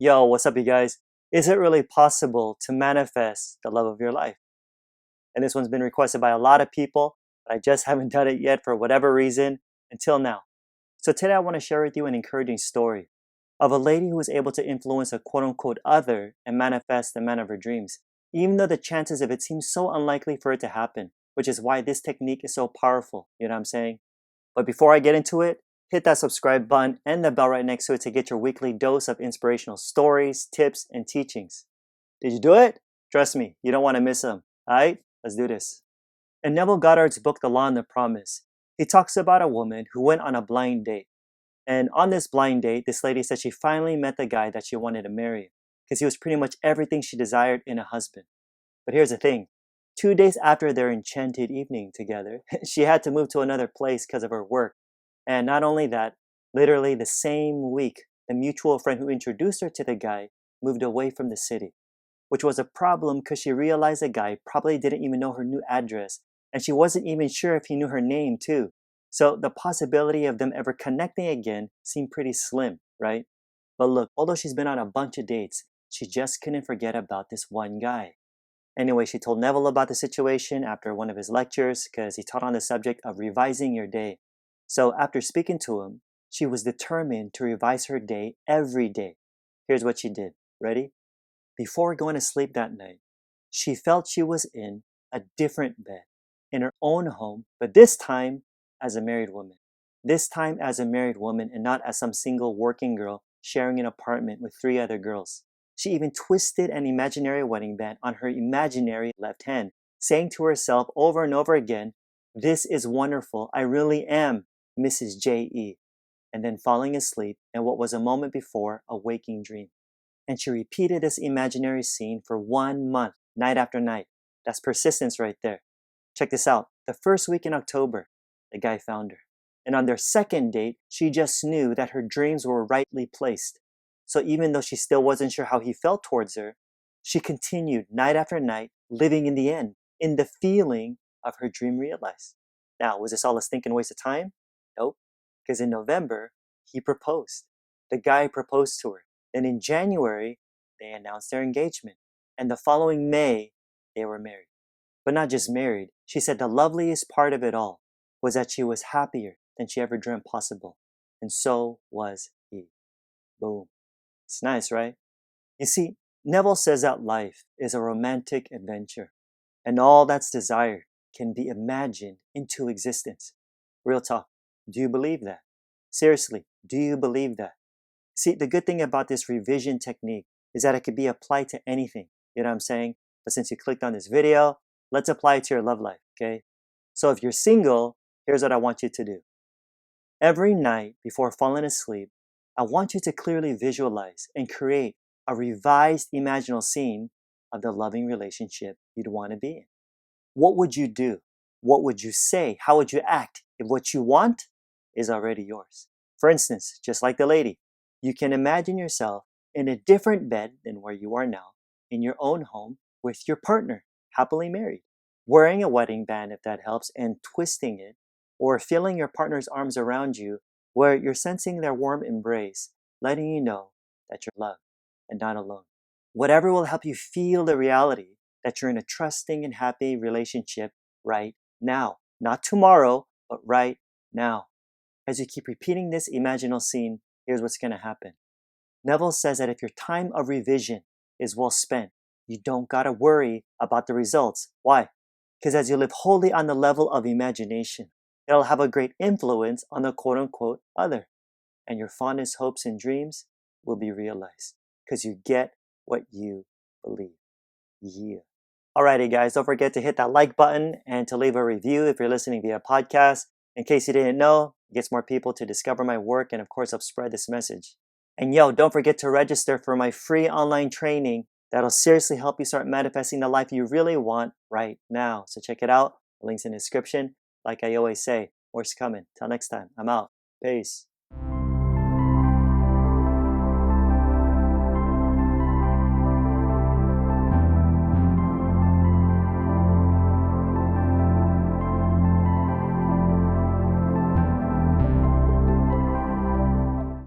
Yo, what's up, you guys? Is it really possible to manifest the love of your life? And this one's been requested by a lot of people, but I just haven't done it yet for whatever reason until now. So today I want to share with you an encouraging story of a lady who was able to influence a quote unquote other and manifest the man of her dreams, even though the chances of it seem so unlikely for it to happen, which is why this technique is so powerful. You know what I'm saying? But before I get into it, hit that subscribe button and the bell right next to it to get your weekly dose of inspirational stories, tips, and teachings. Did you do it? Trust me, you don't want to miss them. Alright, let's do this. In Neville Goddard's book, The Law and the Promise, he talks about a woman who went on a blind date. And on this blind date, this lady said she finally met the guy that she wanted to marry because he was pretty much everything she desired in a husband. But here's the thing. 2 days after their enchanted evening together, she had to move to another place because of her work. And not only that, literally the same week, the mutual friend who introduced her to the guy moved away from the city, which was a problem because she realized the guy probably didn't even know her new address, and she wasn't even sure if he knew her name too. So the possibility of them ever connecting again seemed pretty slim, right? But look, although she's been on a bunch of dates, she just couldn't forget about this one guy. Anyway, she told Neville about the situation after one of his lectures because he taught on the subject of revising your day. So after speaking to him, she was determined to revise her day every day. Here's what she did. Ready? Before going to sleep that night, she felt she was in a different bed, in her own home, but this time as a married woman. This time as a married woman and not as some single working girl sharing an apartment with 3 other girls. She even twisted an imaginary wedding band on her imaginary left hand, saying to herself over and over again, "This is wonderful. I really am Mrs. J.E." And then falling asleep in what was a moment before a waking dream. And she repeated this imaginary scene for 1 month, night after night. That's persistence right there. Check this out. The first week in October, the guy found her. And on their second date, she just knew that her dreams were rightly placed. So even though she still wasn't sure how he felt towards her, she continued night after night, living in the end, in the feeling of her dream realized. Now, was this all a stinking waste of time? Nope. Because in November, he proposed. The guy proposed to her. Then in January, they announced their engagement. And the following May, they were married. But not just married. She said the loveliest part of it all was that she was happier than she ever dreamt possible. And so was he. Boom. It's nice, right? You see, Neville says that life is a romantic adventure, and all that's desired can be imagined into existence. Real talk. Do you believe that? Seriously, do you believe that? See, the good thing about this revision technique is that it could be applied to anything. You know what I'm saying? But since you clicked on this video, let's apply it to your love life, okay? So if you're single, here's what I want you to do. Every night before falling asleep, I want you to clearly visualize and create a revised imaginal scene of the loving relationship you'd want to be in. What would you do? What would you say? How would you act if what you want is already yours? For instance, just like the lady, you can imagine yourself in a different bed than where you are now, in your own home with your partner, happily married, wearing a wedding band if that helps, and twisting it, or feeling your partner's arms around you where you're sensing their warm embrace, letting you know that you're loved and not alone. Whatever will help you feel the reality that you're in a trusting and happy relationship right now. Not tomorrow, but right now. As you keep repeating this imaginal scene, here's what's going to happen. Neville says that if your time of revision is well spent, you don't got to worry about the results. Why? Because as you live wholly on the level of imagination, it'll have a great influence on the quote-unquote other. And your fondest hopes and dreams will be realized because you get what you believe. Yeah. Alrighty, guys, don't forget to hit that like button and to leave a review if you're listening via podcast. In case you didn't know, it gets more people to discover my work and, of course, help spread this message. And yo, don't forget to register for my free online training that'll seriously help you start manifesting the life you really want right now. So check it out. The link's in the description. Like I always say, more's coming. Till next time, I'm out. Peace.